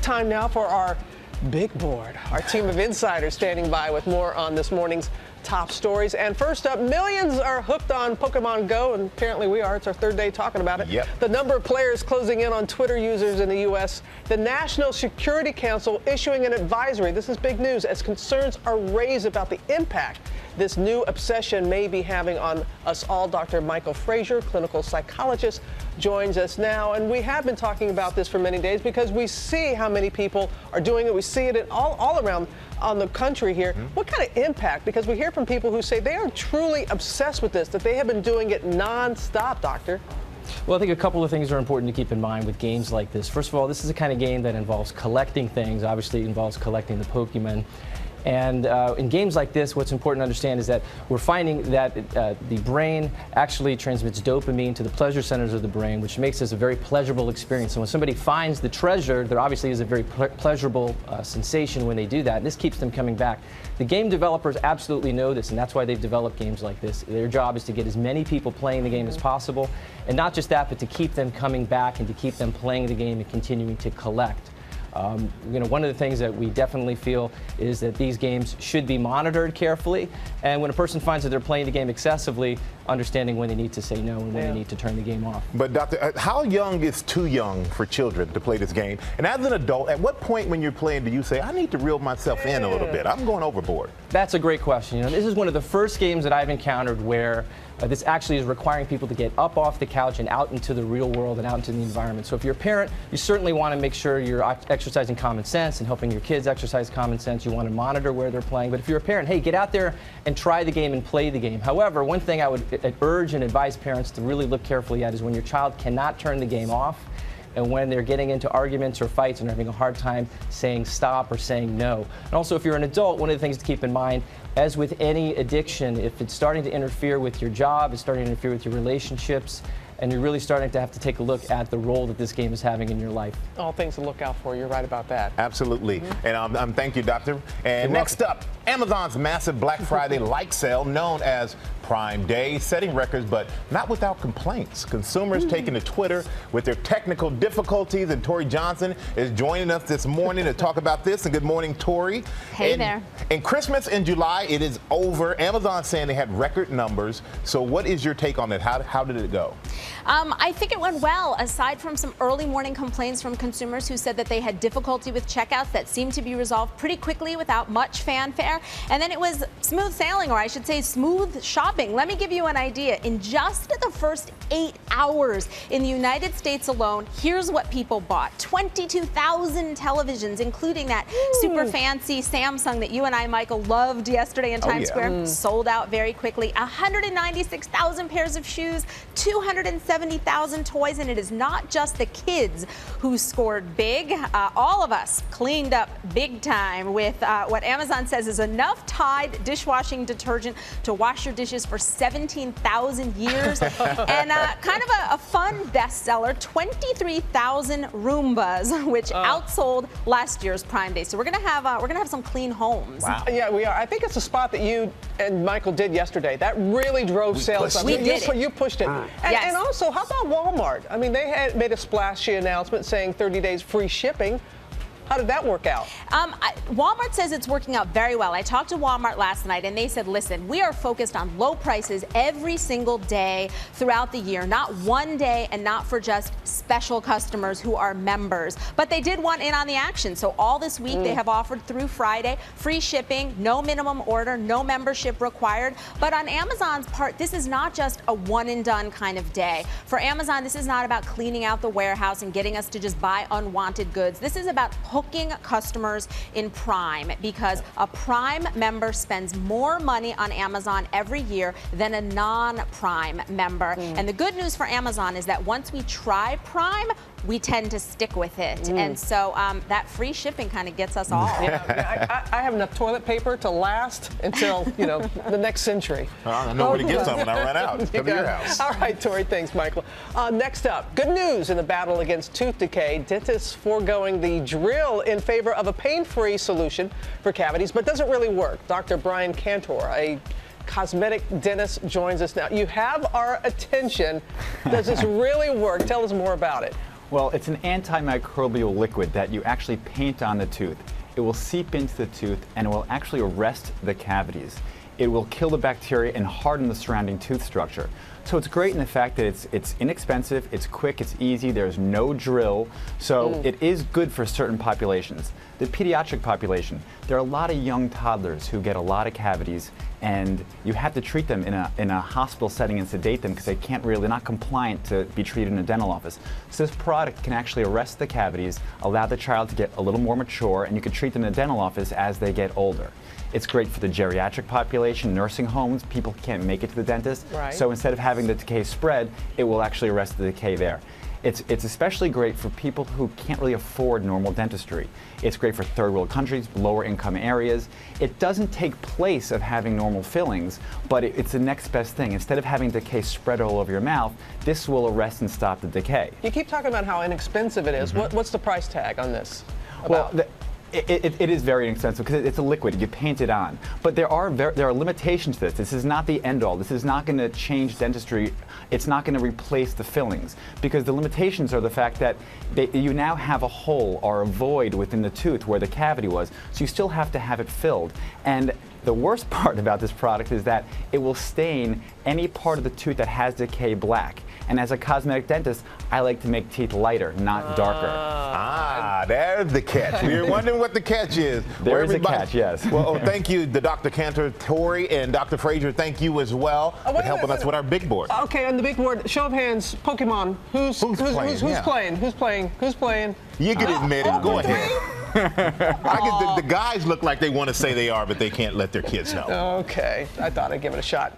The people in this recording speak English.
Time now for our big board. Our team of insiders standing by with more on this morning's top stories. And first up, millions are hooked on Pokemon Go, and apparently we are. It's our third day talking about it. Yep. The number of players closing in on Twitter users in the U.S. The National Security Council issuing an advisory. This is big news as concerns are raised about the impact this new obsession may be having on us all. Dr. Michael Frazier, clinical psychologist, joins us now. And we have been talking about this for many days because we see how many people are doing it. We see it all around on the country here. What kind of impact? Because we hear from people who say they are truly obsessed with this, that they have been doing it nonstop, doctor. Well, I think a couple of things are important to keep in mind with games like this. First of all, this is a kind of game that involves collecting things. Obviously, it involves collecting the Pokemon. And in games like this, what's important to understand is that we're finding that the brain actually transmits dopamine to the pleasure centers of the brain, which makes this a very pleasurable experience. And when somebody finds the treasure, there obviously is a very pleasurable sensation when they do that. And this keeps them coming back. The game developers absolutely know this, and that's why they've developed games like this. Their job is to get as many people playing the game as possible. And not just that, but to keep them coming back and to keep them playing the game and continuing to collect. One of the things that we definitely feel is that these games should be monitored carefully, and when a person finds that they're playing the game excessively, understanding when they need to say no and when they need to turn the game off. But Doctor, how young is too young for children to play this game? And as an adult, at what point when you're playing do you say, I need to reel myself in a little bit, I'm going overboard? That's a great question. This is one of the first games that I've encountered where this actually is requiring people to get up off the couch and out into the real world and out into the environment. So if you're a parent, you certainly want to make sure you're exercising common sense and helping your kids exercise common sense. You want to monitor where they're playing. But if you're a parent, hey, get out there and try the game and play the game. However, one thing I would urge and advise parents to really look carefully at is when your child cannot turn the game off, and when they're getting into arguments or fights and having a hard time saying stop or saying no. And also, if you're an adult, one of the things to keep in mind, as with any addiction, if it's starting to interfere with your job, it's starting to interfere with your relationships, and you're really starting to have to take a look at the role that this game is having in your life. All things to look out for. You're right about that. Absolutely. And thank you, Doctor. And next up, Amazon's massive Black Friday like sale known as Prime Day, setting records, but not without complaints. Consumers taking to Twitter with their technical difficulties, and Tori Johnson is joining us this morning to talk about this. And good morning, Tori. Hey there. And Christmas in July, it is over. Amazon's saying they had record numbers. So what is your take on it? How did it go? I think it went well, aside from some early morning complaints from consumers who said that they had difficulty with checkouts that seemed to be resolved pretty quickly without much fanfare. And then it was smooth sailing, or I should say smooth shopping. Let me give you an idea. In just the first 8 hours in the United States alone, here's what people bought. 22,000 televisions, including that super fancy Samsung that you and I, Michael, loved yesterday in Times Square. Sold out very quickly. 196,000 pairs of shoes, 270,000 toys, and it is not just the kids who scored big. All of us cleaned up big time with what Amazon says is enough Tide dishwashing detergent to wash your dishes for 17,000 years. And kind of a fun bestseller, 23,000 Roombas, which outsold last year's Prime Day. So we're gonna have some clean homes. Wow. Yeah, we are. I think it's a spot that you and Michael did yesterday. That really drove sales up. You pushed it. And also, how about Walmart? I mean, they had made a splashy announcement saying 30 days free shipping. How did that work out? Walmart says it's working out very well. I talked to Walmart last night, and they said, listen, we are focused on low prices every single day throughout the year, not one day and not for just special customers who are members. But they did want in on the action. So all this week they have offered through Friday free shipping, no minimum order, no membership required. But on Amazon's part, this is not just a one and done kind of day. For Amazon, this is not about cleaning out the warehouse and getting us to just buy unwanted goods. This is about hooking customers in Prime, because a Prime member spends more money on Amazon every year than a non-Prime member. And the good news for Amazon is that once we try Prime, we tend to stick with it. And so that free shipping kind of gets us all. I have enough toilet paper to last until, the next century. I know where to get some when I run out. Come to your house. All right, Tori, thanks, Michael. Next up, good news in the battle against tooth decay. Dentists foregoing the drill in favor of a pain-free solution for cavities, but doesn't really work. Dr. Brian Cantor, a cosmetic dentist, joins us now. You have our attention. Does this really work? Tell us more about it. Well, it's an antimicrobial liquid that you actually paint on the tooth. It will seep into the tooth and it will actually arrest the cavities. It will kill the bacteria and harden the surrounding tooth structure. So it's great in the fact that it's inexpensive, it's quick, it's easy, there's no drill. So it is good for certain populations. The pediatric population, there are a lot of young toddlers who get a lot of cavities, and you have to treat them in a hospital setting and sedate them because they're not compliant to be treated in a dental office. So this product can actually arrest the cavities, allow the child to get a little more mature, and you can treat them in a dental office as they get older. It's great for the geriatric population, nursing homes. People can't make it to the dentist. Right. So instead of having the decay spread, it will actually arrest the decay there. It's especially great for people who can't really afford normal dentistry. It's great for third world countries, lower income areas. It doesn't take place of having normal fillings, but it's the next best thing. Instead of having decay spread all over your mouth, this will arrest and stop the decay. You keep talking about how inexpensive it is. What's the price tag on this? Well, it is very inexpensive because it's a liquid. You paint it on. But there are limitations to this. This is not the end-all. This is not going to change dentistry. It's not going to replace the fillings because the limitations are the fact that you now have a hole or a void within the tooth where the cavity was, so you still have to have it filled. And the worst part about this product is that it will stain any part of the tooth that has decay black. And as a cosmetic dentist, I like to make teeth lighter, not darker. There's the catch. You're wondering what the catch is. There is a catch, yes. Well, thank you, the Dr. Cantor, Tori, and Dr. Frazier. Thank you as well for helping us with our big board. Okay, on the big board, show of hands, Pokemon. Who's playing? Who's playing? You can admit it. Go ahead. The guys look like they want to say they are, but they can't let their kids know. Okay, I thought I'd give it a shot.